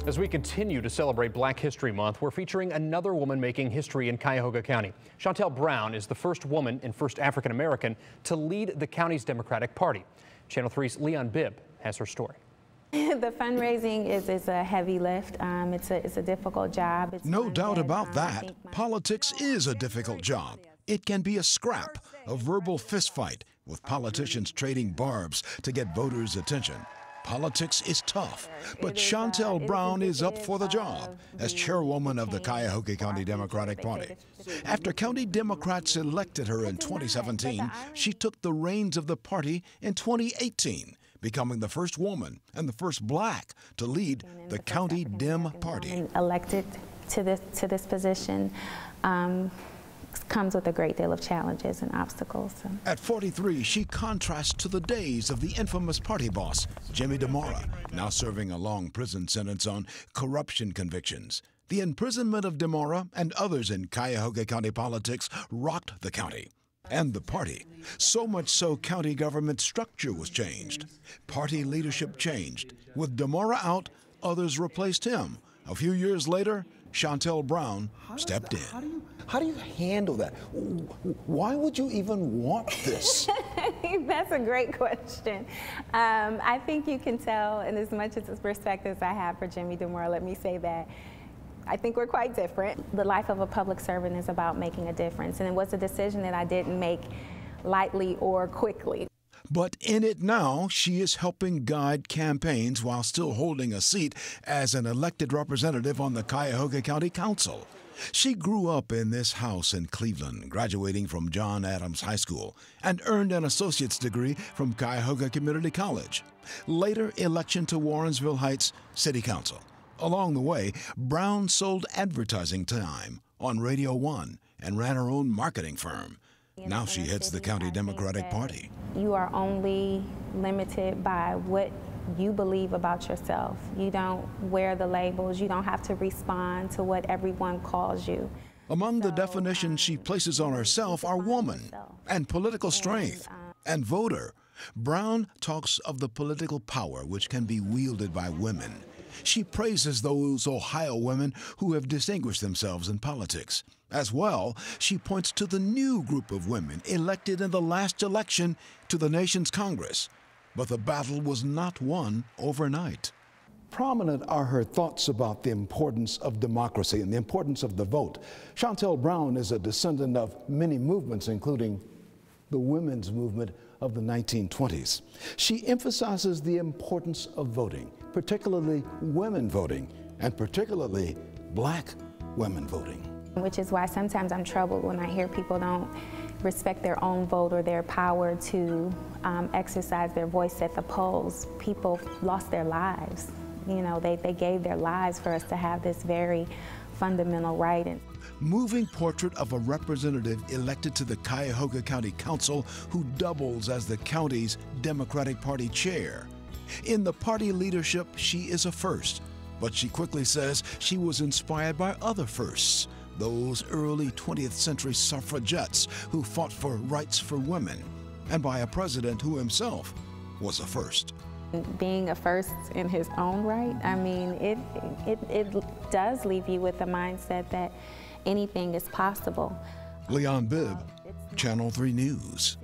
As we continue to celebrate Black History Month, we're featuring another woman making history in Cuyahoga County. Shontel Brown is the first woman and first African American to lead the county's Democratic Party. Channel 3's Leon-Bibb has her story. The fundraising is a heavy lift. It's a difficult job. No doubt about that. Politics is a difficult job. It can be a scrap, a verbal fistfight, with politicians trading barbs to get voters' attention. Politics is tough, but Shontel Brown is up for the job as chairwoman of the Cuyahoga County Democratic Party. After county Democrats elected her in 2017, she took the reins of the party in 2018, becoming the first woman and the first Black to lead the County Dem Party. Elected to this position comes with a great deal of challenges and obstacles. At 43, she contrasts to the days of the infamous party boss, Jimmy DeMora, now serving a long prison sentence on corruption convictions. The imprisonment of DeMora and others in Cuyahoga County politics rocked the county and the party. So much so, county government structure was changed. Party leadership changed. With DeMora out, others replaced him. A few years later, Shontel Brown stepped in. How do you handle that? Why would you even want this? That's a great question. I think you can tell, and as much as respect as I have for Jimmy DeMora, let me say that I think we're quite different. The life of a public servant is about making a difference, and it was a decision that I didn't make lightly or quickly. But in it now, she is helping guide campaigns while still holding a seat as an elected representative on the Cuyahoga County Council. She grew up in this house in Cleveland, graduating from John Adams High School, and earned an associate's degree from Cuyahoga Community College. Later, election to Warrensville Heights City Council. Along the way, Brown sold advertising time on Radio 1 and ran her own marketing firm. Now she heads the County Democratic Party. You are only limited by what you believe about yourself. You don't wear the labels. You don't have to respond to what everyone calls you. Among the definitions she places on herself are woman and political strength and voter. Brown talks of the political power which can be wielded by women. She praises those Ohio women who have distinguished themselves in politics. As well, she points to the new group of women elected in the last election to the nation's Congress. But the battle was not won overnight. Prominent are her thoughts about the importance of democracy and the importance of the vote. Shontel Brown is a descendant of many movements, including the women's movement of the 1920s. She emphasizes the importance of voting, particularly women voting, and particularly Black women voting. Which is why sometimes I'm troubled when I hear people don't respect their own vote or their power to exercise their voice at the polls. People lost their lives. You know, they gave their lives for us to have this very fundamental right. Moving portrait of a representative elected to the Cuyahoga County Council who doubles as the county's Democratic Party chair. In the party leadership, she is a first, but she quickly says she was inspired by other firsts, those early 20th century suffragettes who fought for rights for women, and by a president who himself was a first. Being a first in his own right, I mean, it does leave you with the mindset that anything is possible. Leon-Bibb, Channel 3 News.